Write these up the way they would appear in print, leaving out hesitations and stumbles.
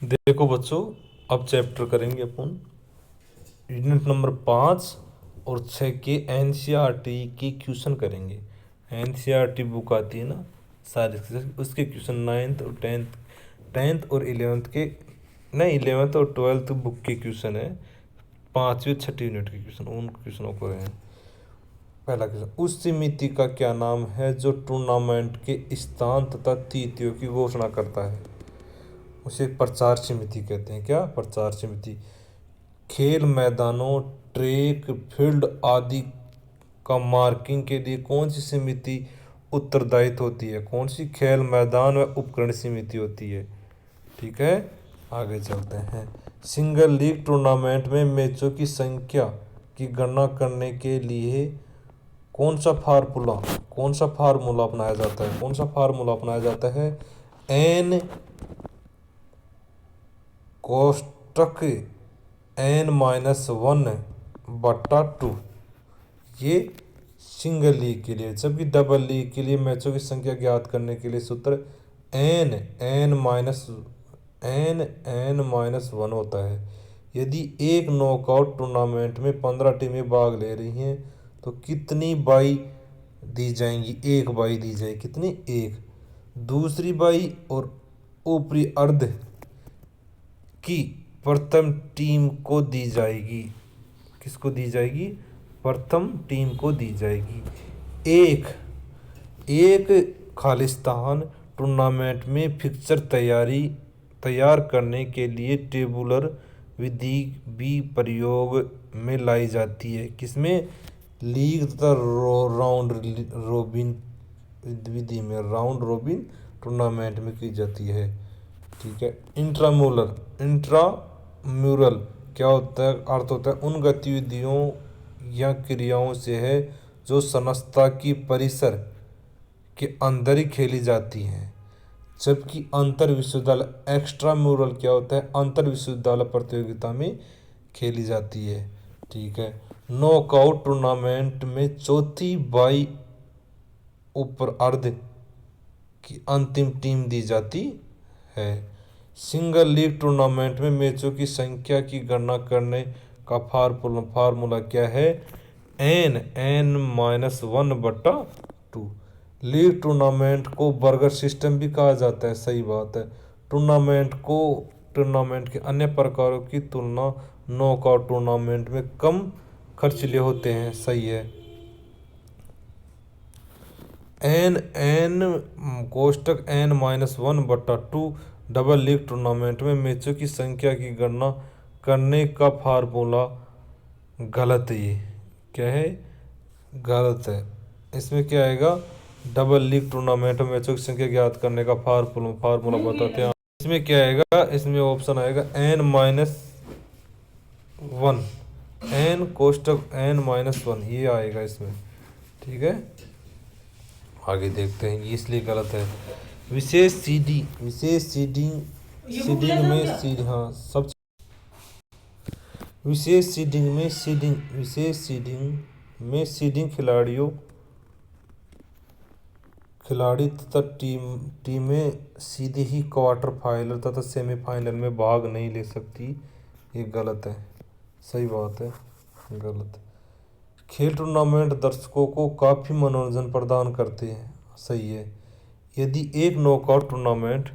देखो बच्चों, अब चैप्टर करेंगे अपन यूनिट नंबर 5 और 6 के एनसीईआरटी के क्वेश्चन करेंगे। एनसीईआरटी बुक आती है ना सारी, उसके क्वेश्चन 9th और 10th और 11th के, नहीं 11th और 12th बुक के क्वेश्चन है। 5वीं 6ठी यूनिट के क्वेश्चन, उन क्वेश्चनों को हैं। पहला क्वेश्चन, उस समिति का क्या नाम है जो टूर्नामेंट के स्थान तथा तिथियों की घोषणा करता है? उसे प्रचार समिति कहते हैं। क्या? प्रचार समिति। खेल मैदानों, ट्रैक, फील्ड आदि का मार्किंग के लिए कौन सी समिति उत्तरदायित्व होती है? कौन सी? खेल मैदान व उपकरण समिति होती है। ठीक है, आगे चलते हैं। सिंगल लीग टूर्नामेंट में मैचों की संख्या की गणना करने के लिए कौन सा फार्मूला अपनाया जाता है? कौन सा फार्मूला अपनाया जाता है? एन कोष्टक n-1/2। ये सिंगल लीग के लिए। जबकि डबल लीग के लिए मैचों की संख्या ज्ञात करने के लिए सूत्र n-1 होता है। यदि एक नॉकआउट टूर्नामेंट में 15 टीमें भाग ले रही हैं तो कितनी बाई दी जाएंगी? एक बाई दी जाएगी। कितनी? एक। दूसरी बाई और ऊपरी अर्ध की प्रथम टीम को दी जाएगी। किसको दी जाएगी? प्रथम टीम को दी जाएगी। एक खालिस्तान टूर्नामेंट में फिक्सचर तैयार करने के लिए टेबुलर विधि भी प्रयोग में लाई जाती है। किसमें? लीग तथा राउंड रोबिन विधि में, राउंड रोबिन टूर्नामेंट में की जाती है। ठीक है। इंट्राम्यूरल क्या होता है? अर्थ होता है उन गतिविधियों या क्रियाओं से है जो संस्था की परिसर के अंदर ही खेली जाती हैं। जबकि अंतर विश्वविद्यालय एक्स्ट्राम्यूरल क्या होता है? अंतर विश्वविद्यालय प्रतियोगिता में खेली जाती है। ठीक है। नॉकआउट टूर्नामेंट में चौथी बाई ऊपर अर्ध की अंतिम टीम दी जाती है। सिंगल लीग टूर्नामेंट में मैचों की संख्या की गणना करने का फार्मूला क्या है? n-1/2। लीग टूर्नामेंट को बर्गर सिस्टम भी कहा जाता है। सही बात है। टूर्नामेंट के अन्य प्रकारों की तुलना नॉकआउट टूर्नामेंट में कम खर्चीले होते हैं। सही है। n-1/2 डबल लीग टूर्नामेंट में मैचों की संख्या की गणना करने का फार्मूला गलत है। ये क्या है? गलत है। इसमें क्या आएगा? डबल लीग टूर्नामेंट में मैचों की संख्या ज्ञात करने का फार्मूला बताते हैं। इसमें क्या आएगा? इसमें ऑप्शन आएगा n-1, n-1 ये आएगा इसमें। ठीक है, आगे देखते हैं। ये इसलिए गलत है। विशेष सीडिंग में सीडिंग खिलाड़ी तथा टीमें सीधे ही क्वार्टर फाइनल तथा सेमीफाइनल में भाग नहीं ले सकती। ये गलत है। सही बात है, गलत। खेल टूर्नामेंट दर्शकों को काफ़ी मनोरंजन प्रदान करते हैं। सही है। यदि एक नॉकआउट टूर्नामेंट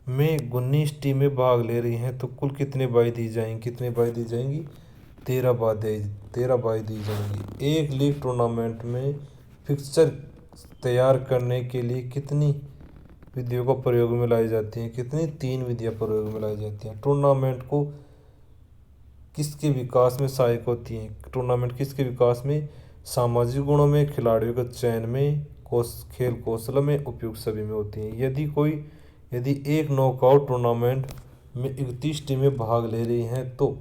में 19 टीमें भाग ले रही हैं तो कुल कितने बाई दी जाएंगी? 13 बाई दी जाएंगी। एक लीग टूर्नामेंट में फिक्सचर तैयार करने के लिए कितनी विधियों का प्रयोग में लाई जाती हैं? कितनी? 3 विधियाँ प्रयोग में लाई जाती हैं। टूर्नामेंट को किसके विकास में सहायक होती हैं? टूर्नामेंट किसके विकास में? सामाजिक गुणों में, खिलाड़ियों के चयन में, खेल कौशल में, उपयुक्त सभी में होती हैं। यदि एक नॉकआउट टूर्नामेंट में 31 टीमें भाग ले रही हैं तो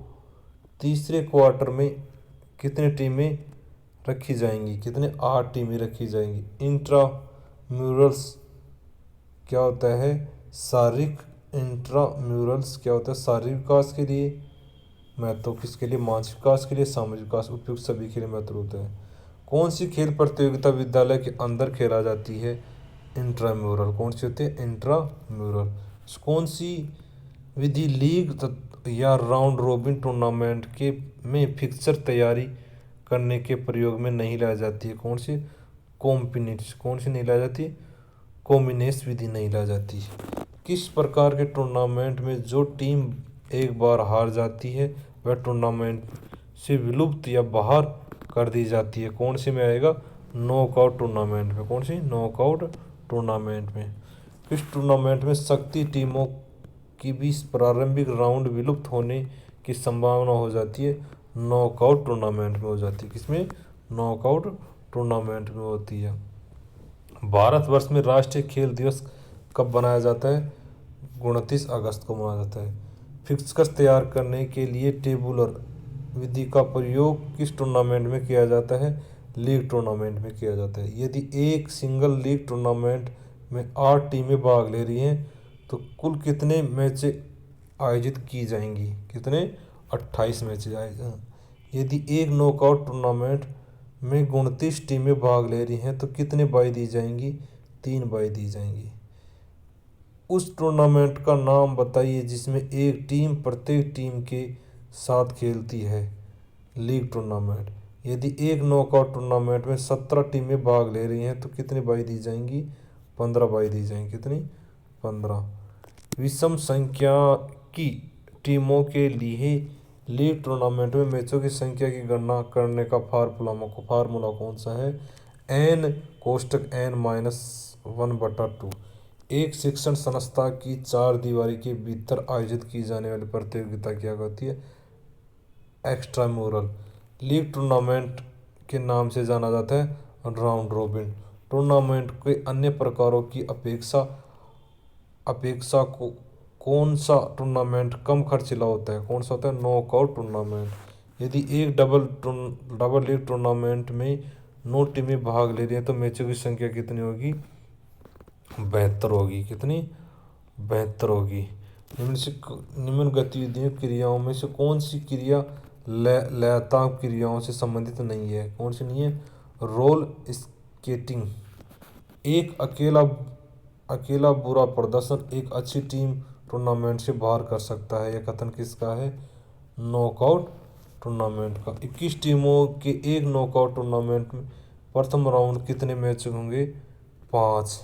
तीसरे क्वार्टर में कितनी टीमें रखी जाएंगी? 8 टीमें रखी जाएंगी। इंट्राम्यूरल्स क्या होता है? शारीरिक इंट्राम्यूरल्स क्या होता है? शारीरिक विकास के लिए महत्व, किसके लिए? मानसिक विकास के लिए, सामाजिक विकास, उपयुक्त सभी के लिए महत्व होता है। कौन सी खेल प्रतियोगिता विद्यालय के अंदर खेला जाती है? इंट्राम्यूरल। कौन सी होती है? इंट्राम्यूरल। कौन सी विधि लीग या राउंड रोबिन टूर्नामेंट के में फिक्सचर तैयारी करने के प्रयोग में नहीं लाई जाती है। कौन सी? कॉम्बिनेस। कौन सी नहीं लाई जाती? कॉम्बिनेस विधि नहीं लाई जाती। किस प्रकार के टूर्नामेंट में जो टीम एक बार हार जाती है वह टूर्नामेंट से विलुप्त या बाहर कर दी जाती है? कौन सी में आएगा? नॉकआउट टूर्नामेंट में। कौन सी? नॉकआउट टूर्नामेंट में। इस टूर्नामेंट में शक्ति टीमों की भी प्रारंभिक राउंड विलुप्त होने की संभावना हो जाती है, नॉकआउट टूर्नामेंट में हो जाती है। किसमें? नॉकआउट टूर्नामेंट में होती है। भारतवर्ष में राष्ट्रीय खेल दिवस कब मनाया जाता है? 29 अगस्त को मनाया जाता है। फिक्सचर तैयार करने के लिए टेबुलर विधि का प्रयोग किस टूर्नामेंट में किया जाता है? लीग टूर्नामेंट में किया जाता है। यदि एक सिंगल लीग टूर्नामेंट में 8 टीमें भाग ले रही हैं तो कुल कितने मैच आयोजित की जाएंगी? कितने? 28 मैच आयोजित। यदि एक नॉकआउट टूर्नामेंट में 29 टीमें भाग ले रही हैं तो कितने बाई दी जाएंगी? 3 बाई दी जाएंगी। उस टूर्नामेंट का नाम बताइए जिसमें एक टीम प्रत्येक टीम के साथ खेलती है। League tournament. यदि एक नॉकआउट टूर्नामेंट में 17 टीमें भाग ले रही हैं तो कितनी बाई दी जाएंगी? 15 बाई दी जाएंगी। कितनी? 15। विषम संख्या की टीमों के लिए लीग टूर्नामेंट में मैचों की संख्या की गणना करने का फार्मूला कौन सा है? n कोष्टक n-1/2। एक शिक्षण संस्था की 4 दीवारी के भीतर आयोजित की जाने वाली प्रतियोगिता क्या कहती है? एक्स्ट्रामुरल। लीग टूर्नामेंट के नाम से जाना जाता है राउंड रोबिन टूर्नामेंट के अन्य प्रकारों की अपेक्षा को कौन सा टूर्नामेंट कम खर्चीला होता है? कौन सा होता है? Knockout tournament. यदि एक डबल लीग टूर्नामेंट में 9 टीमें भाग ले रही हैं तो मैचों की संख्या कितनी होगी? 72 होगी। कितनी? 72 होगी। निम्न गतिविधियों क्रियाओं में से कौन सी क्रिया लयतांक क्रियाओं से संबंधित नहीं है? कौन सी नहीं है? Roll skating. एक अकेला बुरा प्रदर्शन एक अच्छी टीम टूर्नामेंट से बाहर कर सकता है। यह कथन किसका है? नॉकआउट टूर्नामेंट का। 21 टीमों के एक नॉकआउट टूर्नामेंट में प्रथम राउंड कितने मैच होंगे? 5।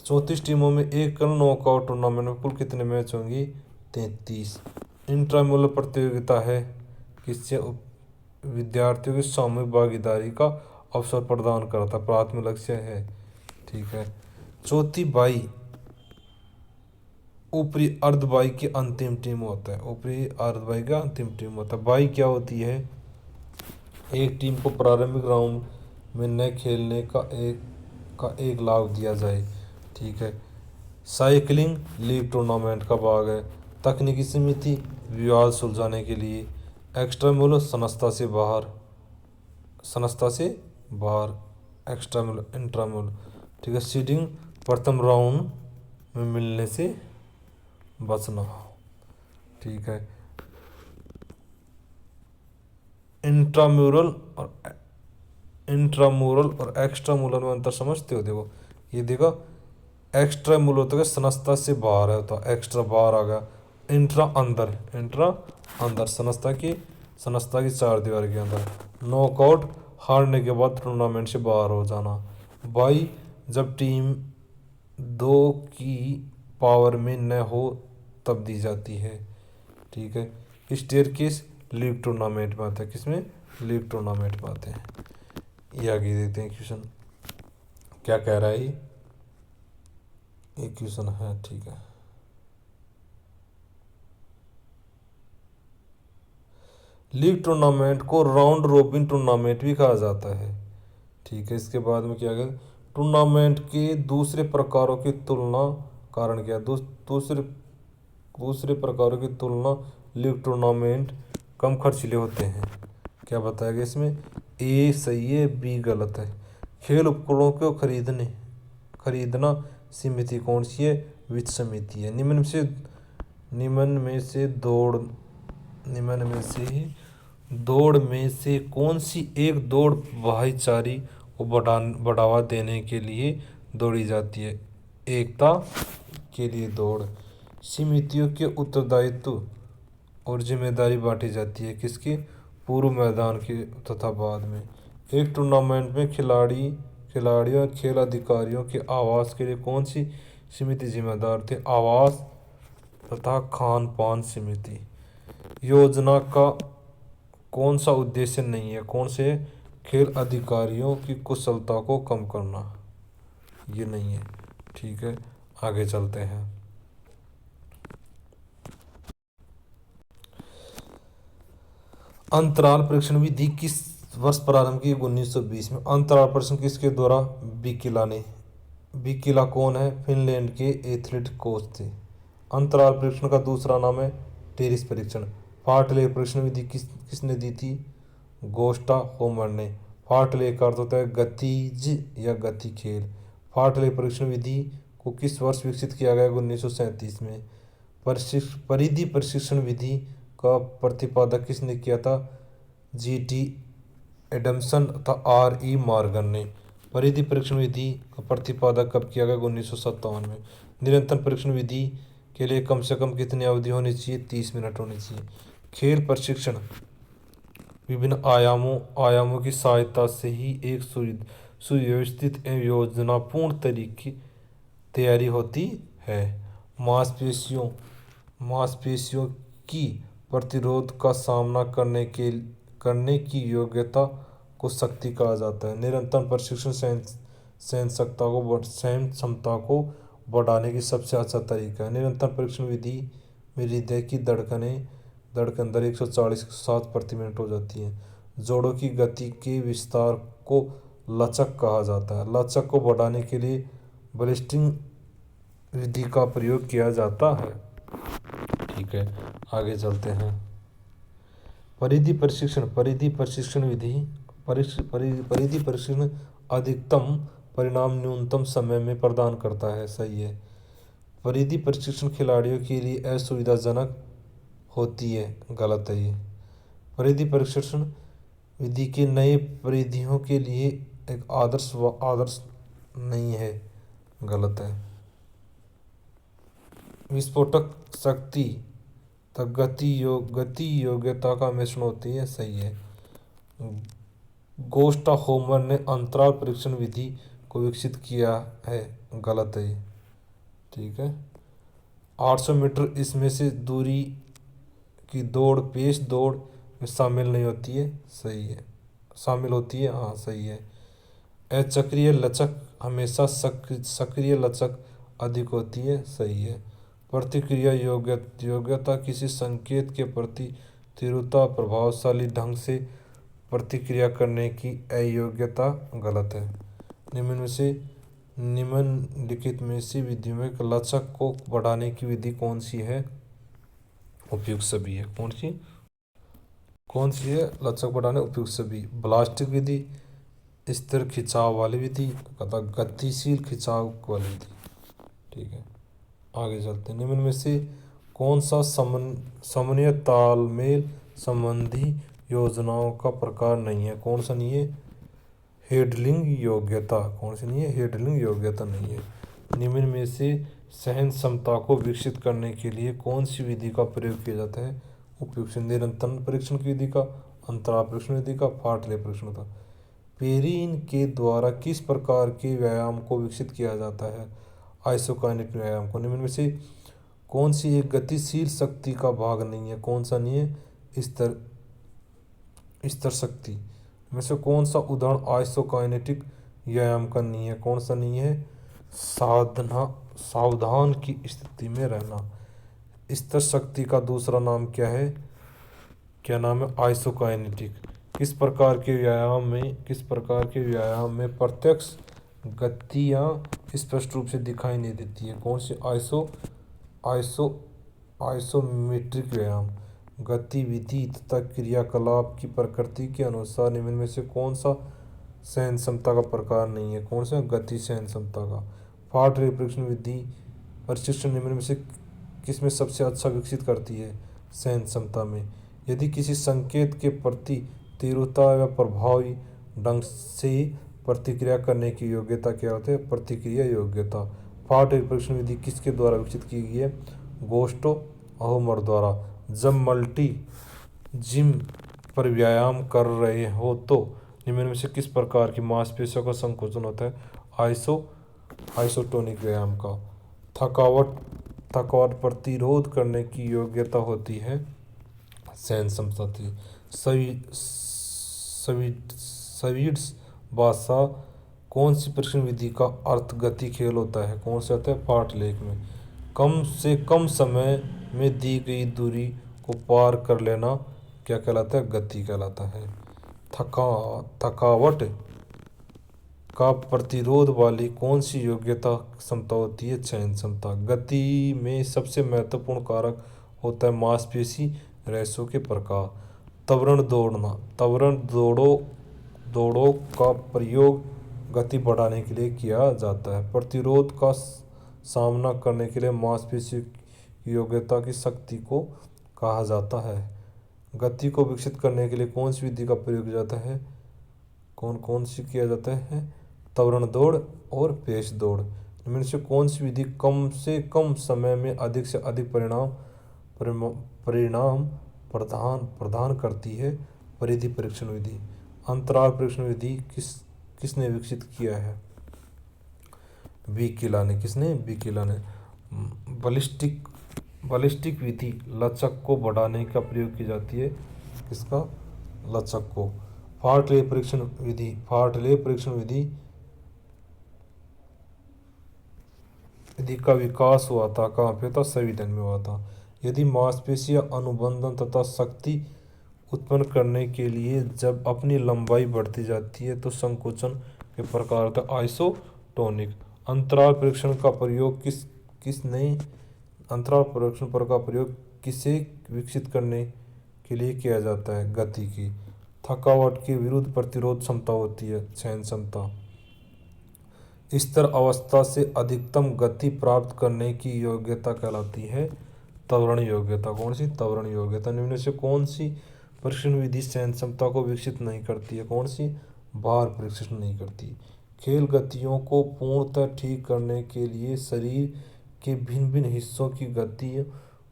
34 टीमों में एक नॉकआउट टूर्नामेंट में कुल कितने मैच होंगे? 33। इंट्रामुरल प्रतियोगिता है किससे? विद्यार्थियों की सामूहिक भागीदारी का अवसर प्रदान करता, प्राथमिक लक्ष्य है। ठीक है। चौथी बाई ऊपरी अर्ध बाई की अंतिम टीम होता है। ऊपरी अर्ध बाई का अंतिम टीम होता है। बाई क्या होती है? एक टीम को प्रारंभिक राउंड में न खेलने का एक लाभ दिया जाए। ठीक है। साइकिलिंग लीग टूर्नामेंट का भाग है। तकनीकी समिति विवाद सुलझाने के लिए। एक्स्ट्रामुरल संस्था से बाहर एक्स्ट्रामुरल इंट्रामुरल। ठीक है। सीडिंग प्रथम राउंड में मिलने से बचना। ठीक है। इंट्रामुरल और एक्स्ट्रामुरल में अंतर समझते हो? देखो ये देखो, एक्स्ट्रामुरल तो संस्था से बाहर है तो एक्स्ट्रा बाहर आ गया। इंट्रा अंदर संस्था की 4 दीवार के अंदर। नॉकआउट हारने के बाद टूर्नामेंट से बाहर हो जाना। बाई जब टीम 2 की पावर में न हो तब दी जाती है। ठीक है। स्टेयरकेस लीग टूर्नामेंट में आता है। किसमें? लीग टूर्नामेंट में आते हैं। ये आगे देखते हैं क्वेश्चन क्या कह रहा है। ये क्वेश्चन है। ठीक है। लीग टूर्नामेंट को राउंड रोबिन टूर्नामेंट भी कहा जाता है। ठीक है। इसके बाद में क्या है? टूर्नामेंट के दूसरे प्रकारों की तुलना। कारण क्या? दूसरे प्रकारों की तुलना लीग टूर्नामेंट कम खर्चीले होते हैं। क्या बताया गया इसमें? ए सही है, बी गलत है। खेल उपकरणों को खरीदना समिति कौन सी है? वित्त समिति है। दौड़ में से कौन सी एक दौड़ भाईचारे को बढ़ावा देने के लिए दौड़ी जाती है? एकता के लिए दौड़। समितियों के उत्तरदायित्व और जिम्मेदारी बांटी जाती है किसके? पूर्व मैदान के तथा बाद में। एक टूर्नामेंट में खिलाड़ियों और खेल अधिकारियों के आवास के लिए कौन सी समिति जिम्मेदार थी? आवास तथा खान पान समिति। योजना का कौन सा उद्देश्य नहीं है? कौन से? खेल अधिकारियों की कुशलता को कम करना, ये नहीं है। ठीक है, आगे चलते हैं। अंतराल परीक्षण विधि किस वर्ष प्रारंभ की? 1920 में। अंतराल परीक्षण किसके द्वारा? बिकिला ने। बिकिला कौन है? फिनलैंड के एथलीट कोच थे। अंतराल परीक्षण का दूसरा नाम है टेरिस परीक्षण। फार्टले परीक्षण विधि किसने दी थी? गोस्टा होमर ने। फार्टले का अर्थ होता है गतिज या गति खेल। फार्टले परीक्षण विधि को किस वर्ष विकसित किया गया? 1937 में। परिधि प्रशिक्षण विधि का प्रतिपादक किसने किया था? G.T. एडमसन तथा R.E. मॉर्गन ने। परिधि परीक्षण विधि का प्रतिपादक कब किया गया? 1957 में। निरंतर परीक्षण विधि के लिए कम से कम कितनी अवधि होनी चाहिए? 30 मिनट होनी चाहिए। खेल प्रशिक्षण विभिन्न आयामों की सहायता से ही एक सुव्यवस्थित एवं योजनापूर्ण तरीके तैयारी होती है। मांसपेशियों की प्रतिरोध का सामना करने की योग्यता को शक्ति कहा जाता है। निरंतर प्रशिक्षण सहन क्षमता को बढ़ाने की सबसे अच्छा तरीका है। निरंतर परीक्षण विधि में हृदय की धड़कन दर 140-160 प्रति मिनट हो जाती है। जोड़ों की गति के विस्तार को लचक कहा जाता है। लचक को बढ़ाने के लिए बलिस्टिंग विधि का प्रयोग किया जाता है। ठीक है, आगे चलते हैं। परिधि प्रशिक्षण विधि। परिधि प्रशिक्षण अधिकतम परिणाम न्यूनतम समय में प्रदान करता है। सही है। परिधि प्रशिक्षण खिलाड़ियों के लिए असुविधाजनक होती है। गलत है ये। परिधि प्रशिक्षण विधि के नए परिधियों के लिए एक आदर्श नहीं है। गलत है। विस्फोटक शक्ति तक गति योग्यता का मिश्रण होती है। सही है। गोस्टा होमर ने अंतराल परीक्षण विधि को विकसित किया है। गलत है। ठीक है। 800 मीटर इसमें से दूरी की दौड़ पेश दौड़ में शामिल नहीं होती है। सही है। शामिल होती है, हाँ सही है। अचक्रीय लचक हमेशा सक्रिय लचक अधिक होती है। सही है। प्रतिक्रिया योग्यता किसी संकेत के प्रति तीव्रता प्रभावशाली ढंग से प्रतिक्रिया करने की अयोग्यता। गलत है। निम्नलिखित में से विधियों में लचक को बढ़ाने की विधि कौन सी है? उपयुक्त सभी है। कौन सी है लचक बढ़ाने उपयुक्त सभी? ब्लास्टिक विधि, स्थिर खिंचाव वाली विधि तथा गतिशील खिंचाव वाली विधि। ठीक है, आगे चलते हैं। निम्न में से कौन सा समन्वय तालमेल संबंधी योजनाओं का प्रकार नहीं है? कौन सा नहीं है? हेडलिंग योग्यता। कौन सी नहीं है? हेडलिंग योग्यता नहीं है। निम्न में से सहन क्षमता को विकसित करने के लिए कौन सी विधि का प्रयोग किया जाता है? उपयुक्त निरंतर परीक्षण की विधि का, अंतराल परीक्षण विधि का, फार्टले परीक्षण का। पेरिन के द्वारा किस प्रकार के व्यायाम को विकसित किया जाता है? आइसोकाइनेटिक व्यायाम को। निम्न में से कौन सी एक गतिशील शक्ति का भाग नहीं है? कौन सा नहीं है? स्तर शक्ति में से कौन सा उदाहरण आइसोकाइनेटिक व्यायाम का नहीं है? कौन सा नहीं है? सावधान की स्थिति में रहना। स्तर शक्ति का दूसरा नाम क्या है? क्या नाम है? आइसोकाइनेटिक। किस प्रकार के व्यायाम में प्रत्यक्ष गतियाँ स्पष्ट रूप से दिखाई नहीं देती है? कौन सी? आइसोमेट्रिक व्यायाम। गतिविधि तथा क्रियाकलाप की प्रकृति के अनुसार निम्न में से कौन सा सहन क्षमता का प्रकार नहीं है? कौन सा? गति सहन क्षमता का। फार्टले परीक्षण विधि प्रशिक्षण निम्न में से किसमें सबसे अच्छा विकसित करती है? सहन क्षमता में। यदि किसी संकेत के प्रति तीव्रता व प्रभावी ढंग से प्रतिक्रिया करने की योग्यता क्या होती है? प्रतिक्रिया योग्यता। फार्टले परीक्षण विधि किसके द्वारा विकसित की गई है? गोस्टो अहोमर द्वारा। जब मल्टी जिम पर व्यायाम कर रहे हो तो निम्न में से किस प्रकार की मांसपेशियों का संकोचन होता है? आइसोटोनिक व्यायाम का। थकावट प्रतिरोध करने की योग्यता होती है सहन क्षमता थी। स्वीड्स भाषा कौन सी प्रशिक्षण विधि का अर्थ गति खेल होता है? कौन सा होता है? फार्टलेक में। कम से कम समय में दी गई दूरी को पार कर लेना क्या कहलाता है? गति कहलाता है। थकावट का प्रतिरोध वाली कौन सी योग्यता क्षमता होती है? चयन क्षमता। गति में सबसे महत्वपूर्ण कारक होता है मांसपेशी रेशों के प्रकार। त्वरण दौड़ना। त्वरण दौड़ों का प्रयोग गति बढ़ाने के लिए किया जाता है। प्रतिरोध का सामना करने के लिए मांसपेशी की योग्यता की शक्ति को कहा जाता है। गति को विकसित करने के लिए कौन सी विधि का प्रयोग किया जाता है? कौन सी किया जाता है? त्वरण दौड़ और पेश दौड़। इनमें से कौन सी विधि कम से कम समय में अधिक से अधिक परिणाम प्रदान करती है? परिधि परीक्षण विधि। अंतराल परीक्षण विधि किसने विकसित किया है? बिकिला ने। किसने? बिकिला ने। बलिस्टिक विधि लचक को बढ़ाने का प्रयोग की जाती है। किसका? लचक को। फार्टले परीक्षण विधि का विकास हुआ था कहाँ पे था? स्वीडन में हुआ था। यदि मांसपेशियां अनुबंधन तथा शक्ति उत्पन्न करने के लिए जब अपनी लंबाई बढ़ती जाती है तो संकोचन के प्रकार होता है आइसोटोनिक। अंतराल परीक्षण का प्रयोग किसे विकसित करने के लिए किया जाता है? गति की। थकावट के विरुद्ध प्रतिरोध क्षमता होती है सहन क्षमता। स्थिर अवस्था से अधिकतम गति प्राप्त करने की योग्यता कहलाती है त्वरण योग्यता। कौन सी? त्वरण योग्यता। निम्न से कौन सी परीक्षण विधि सहन क्षमता को विकसित नहीं करती है? कौन सी? भार परीक्षण नहीं करती। खेल गतियों को पूर्णतः ठीक करने के लिए शरीर के भिन्न भिन्न हिस्सों की गति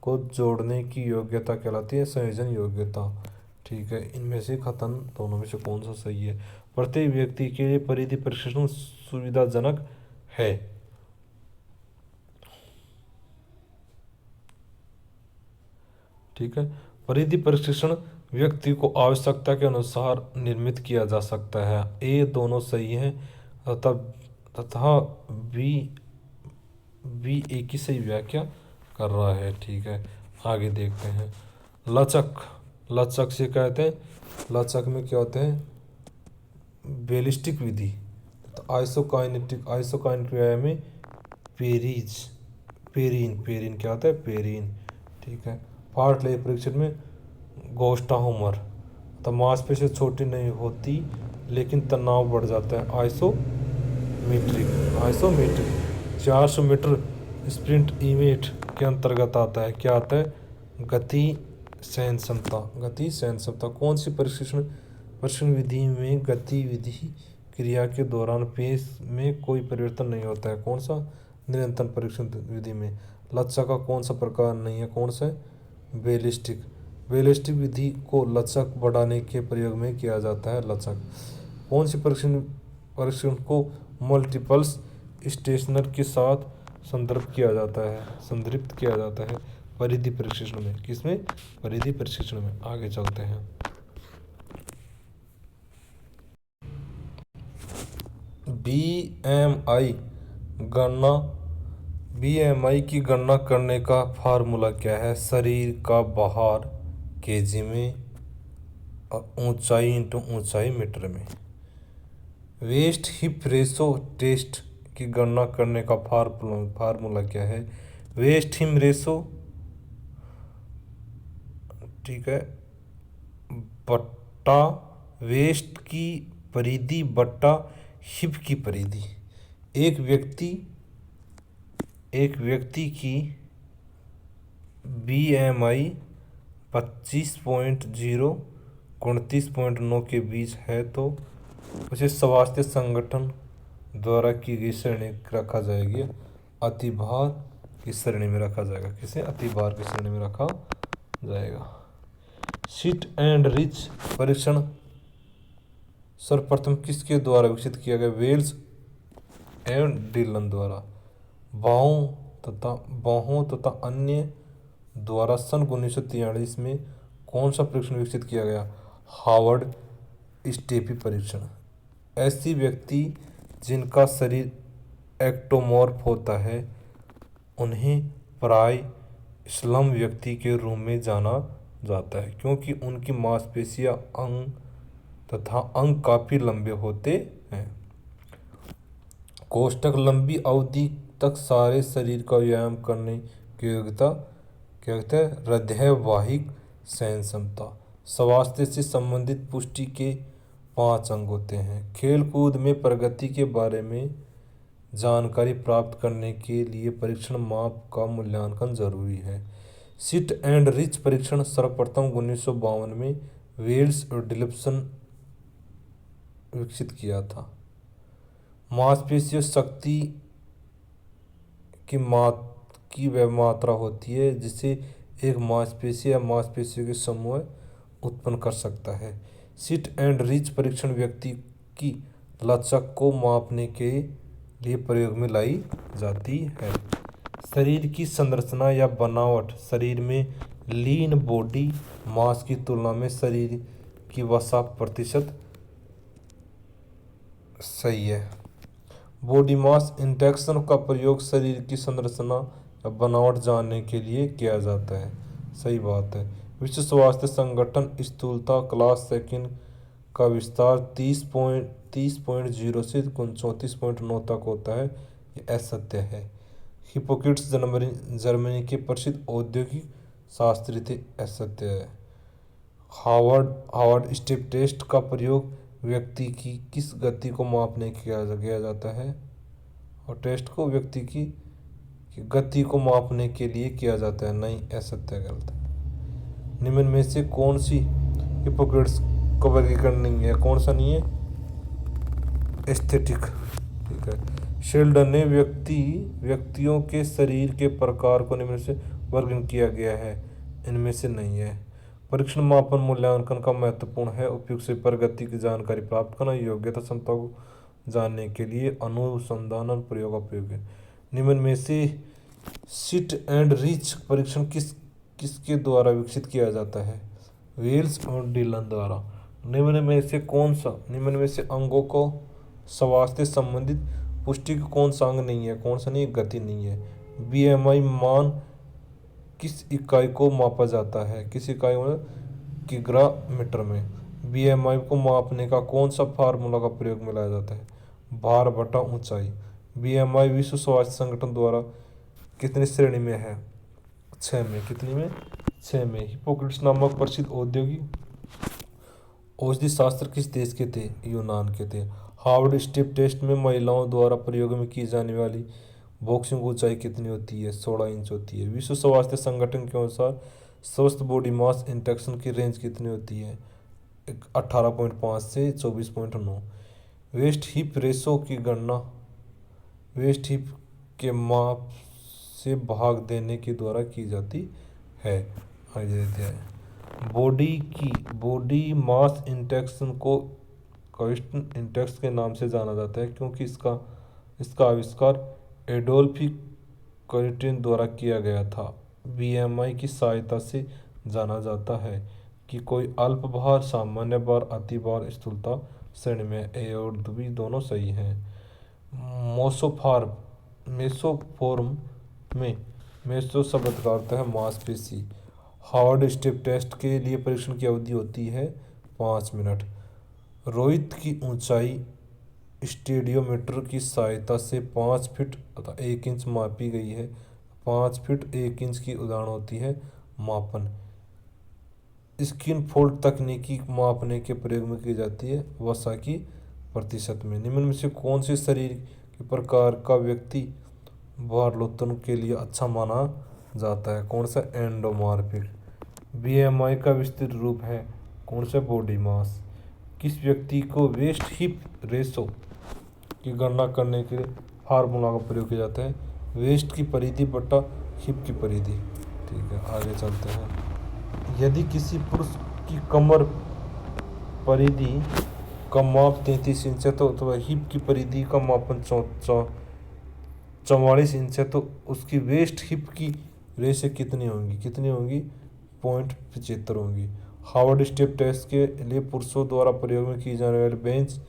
को जोड़ने की योग्यता कहलाती है संयोजन योग्यता। ठीक है, इनमें से खतन दोनों में से कौन सा सही है? प्रत्येक व्यक्ति के लिए परिधि परीक्षण सुविधाजनक है। ठीक है, परिधि परीक्षण व्यक्ति को आवश्यकता के अनुसार निर्मित किया जा सकता है। ए दोनों सही हैं तथा बी ए की सही व्याख्या कर रहा है। ठीक है, आगे देखते हैं। लचक से कहते हैं, लचक में क्या होते हैं? बेलिस्टिक विधि। तो आइसोकाइनेटिक व्यायाम में पेरीन क्या होता है? पेरीन। ठीक है, फार्टले परीक्षण में गोस्टाहोमर। तो मांसपेशी छोटी नहीं होती लेकिन तनाव बढ़ जाता है आइसोमेट्रिक। 400 मीटर स्प्रिंट इवेंट के अंतर्गत आता है। क्या आता है? गति सहन क्षमता। कौन सी परीक्षण विधि में गतिविधि क्रिया के दौरान पेश में कोई परिवर्तन नहीं होता है? कौन सा? निरंतर परीक्षण विधि में। लचक का कौन सा प्रकार नहीं है? कौन सा? बेलिस्टिक विधि को लचक बढ़ाने के प्रयोग में किया जाता है। लचक। कौन सी परीक्षण को मल्टीपल्स स्टेशनर के साथ संदर्भित किया जाता है? परिधि परीक्षण में। किसमें? परिधि परीक्षण में। आगे चलते हैं। बीएमआई की गणना करने का फार्मूला क्या है? शरीर का भार केजी में और ऊंचाई इंटू ऊंचाई मीटर में। वेस्ट हिप रेशो टेस्ट की गणना करने का फार्मूला क्या है? वेस्ट हिप रेशो, ठीक है, बट्टा वेस्ट की परिधि बट्टा हिप की परिधि। एक व्यक्ति की बीएमआई 25.0 29.9 के बीच है तो उसे स्वास्थ्य संगठन द्वारा की गई श्रेणी रखा जाएगी अति भार, की श्रेणी में रखा जाएगा, किसे अति भार की श्रेणी में रखा जाएगा। सिट एंड रिच परीक्षण सर्वप्रथम किसके द्वारा विकसित किया गया? वेल्स एंड डिलन द्वारा। बाहों तथा अन्य द्वारा सन 1943 में कौन सा परीक्षण विकसित किया गया? हार्वर्ड स्टेफी परीक्षण। ऐसी व्यक्ति जिनका शरीर एक्टोमॉर्फ होता है उन्हें प्राय स्लम व्यक्ति के रूप में जाना जाता है, क्योंकि उनकी मांसपेशियां अंग काफी लंबे होते हैं। कोष्ठक लंबी अवधि तक सारे शरीर का व्यायाम करने की योग्यता क्या कहते हैं? हृदयवाहिक सहन क्षमता। स्वास्थ्य से संबंधित पुष्टि के 5 अंग होते हैं। खेल कूद में प्रगति के बारे में जानकारी प्राप्त करने के लिए परीक्षण माप का मूल्यांकन जरूरी है। सिट एंड रिच परीक्षण सर्वप्रथम 1952 में वेल्स और डिल्सन विकसित किया था। मांसपेशियों शक्ति की वह मात्रा होती है जिसे एक मांसपेशी या मांसपेशियों के समूह उत्पन्न कर सकता है। सिट एंड रिच परीक्षण व्यक्ति की लचक को मापने के लिए प्रयोग में लाई जाती है। शरीर की संरचना या बनावट। शरीर में लीन बॉडी मास की तुलना में शरीर की वसा प्रतिशत सही है। बॉडी मास इंडेक्स का प्रयोग शरीर की संरचना या बनावट जानने के लिए किया जाता है। सही बात है। विश्व स्वास्थ्य संगठन स्थूलता क्लास सेकंड का विस्तार 30.0 से 34.9 तक होता है, ये असत्य है। हिप्पोक्रेट्स जर्मनी के प्रसिद्ध औद्योगिक शास्त्री थे, असत्य है। हार्वर्ड स्टेप टेस्ट का प्रयोग व्यक्ति की किस गति को मापने किया जाता है? और टेस्ट को व्यक्ति की गति को मापने के लिए किया जाता है, नहीं, असत्य, गलत है। निम्न में से कौन सी हिप्पोक्रेट्स का वर्गीकरण नहीं है? कौन सा नहीं है? एस्थेटिक, ठीक है। शेल्डन ने व्यक्तियों के शरीर के प्रकार को निम्न से वर्गीकरण किया गया है, इनमें से नहीं है। परीक्षण मापन मूल्यांकन का महत्वपूर्ण है। उपयुक्त से प्रगति की जानकारी प्राप्त करना, योग्यता क्षमता को जानने के लिए अनुसंधान प्रयोग उपयोग है। निम्न में से सिट एंड रिच परीक्षण किसके द्वारा विकसित किया जाता है? वेल्स और डिलन द्वारा। निम्न में से अंगों को स्वास्थ्य संबंधित पुष्टि का कौन सा अंग नहीं है? कौन सा नहीं है? गति नहीं है। बीएमआई मान किस इकाई को मापा जाता है? किस इकाई में? किग्रा/मीटर में। बीएमआई को मापने का कौन सा फार्मूला का प्रयोग में लाया जाता है? भार बटा ऊंचाई। बीएमआई विश्व स्वास्थ्य संगठन द्वारा कितनी श्रेणी में है? 6 में। कितनी में? 6 में। हिप्पोक्रेट्स नामक प्रसिद्ध औषधि शास्त्र किस देश के थे? यूनान के थे। हार्वर्ड स्टेप टेस्ट में महिलाओं द्वारा प्रयोग में की जाने वाली बॉक्सिंग ऊंचाई कितनी होती है? 16 इंच होती है। विश्व स्वास्थ्य संगठन के अनुसार स्वस्थ बॉडी मास इंडेक्स की रेंज कितनी होती है? 18.5 से 24.9। वेस्ट हिप रेशो की गणना वेस्ट हिप के माप से भाग देने के द्वारा की जाती है। आगे देते हैं। बॉडी मास इंडेक्स को क्वेश्चन इंडेक्स के नाम से जाना जाता है, क्योंकि इसका आविष्कार एडोल्फ क्वेंटिन द्वारा किया गया था। बीएमआई की सहायता से जाना जाता है कि कोई अल्प भार, सामान्य भार, अति भार, स्थूलता श्रेणी में। ए और बी दोनों सही हैं। मेसोफॉर्म में मेसो शब्द का अर्थ है मांसपेशी। हार्वर्ड स्टेप टेस्ट के लिए परीक्षण की अवधि होती है 5 मिनट। रोहित की ऊंचाई स्टेडियोमीटर की सहायता से 5 फीट तथा 1 इंच मापी गई है। 5 फीट 1 इंच की उदाहरण होती है मापन। स्किन फोल्ड तकनीकी मापने के प्रयोग में की जाती है वसा की प्रतिशत में। निम्न में से कौन से शरीर के प्रकार का व्यक्ति भारोत्तोलन के लिए अच्छा माना जाता है? कौन सा? एंडोमॉर्फिक। बीएमआई का विस्तृत रूप है कौन सा? Body mass. किस व्यक्ति को वेस्ट हिप रेशो की गणना करने के लिए फार्मूला का प्रयोग किया जाता है? वेस्ट की परिधि बटा हिप की परिधि। ठीक है, आगे चलते हैं। यदि किसी पुरुष की कमर परिधि का माप 33 इंच है तो अथवा हिप की परिधि का मापन 44 इंच है तो उसकी वेस्ट हिप की रेशे कितनी होंगी? 0.75 होंगी। हार्वर्ड स्टेप टेस्ट के लिए पुरुषों द्वारा प्रयोग में की जाने वाली बेंच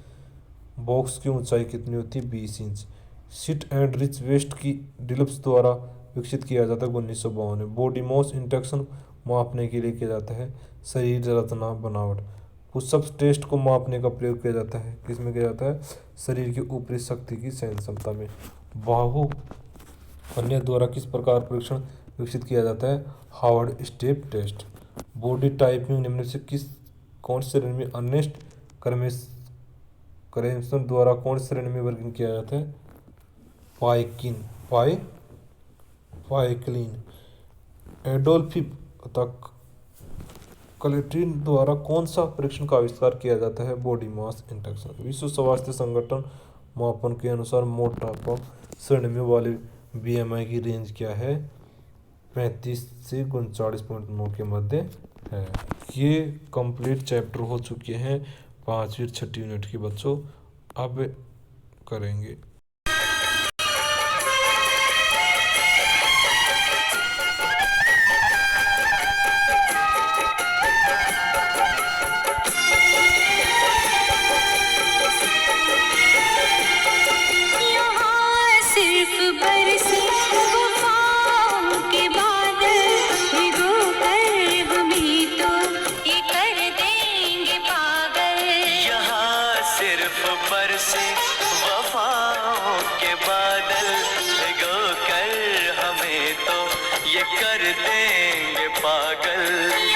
बॉक्स की ऊंचाई कितनी होती है? 20 इंच। सिट एंड रिच वेस्ट की डिलप्स द्वारा विकसित किया जाता है 1952 में। बॉडी मास इंडेक्स मापने के लिए किया जाता है शरीर रचना बनावट। पुशअप टेस्ट को मापने का प्रयोग किया जाता है किसमें किया जाता है? शरीर की ऊपरी शक्ति की सहन क्षमता में। बाहु अन्य द्वारा किस प्रकार परीक्षण विकसित किया जाता है? Harvard step test. Body typing निम्न से कौन सी श्रेणी में अर्नेस्ट करेमसन द्वारा कौन सी श्रेणी में वर्गीकरण किया जाता है? पाइक्लिन। एडोल्फ तक क्लेटिन द्वारा कौन सा परीक्षण का आविष्कार किया जाता है? Body mass index. विश्व स्वास्थ्य संगठन मापन के अनुसार मोटापा श्रेणी में वाले बीएमआई की रेंज क्या है? 35 से 39.9 के मध्य है। ये कंप्लीट चैप्टर हो चुके हैं 5वीं 6वीं यूनिट की बच्चों। अब करेंगे कर देंगे पागल।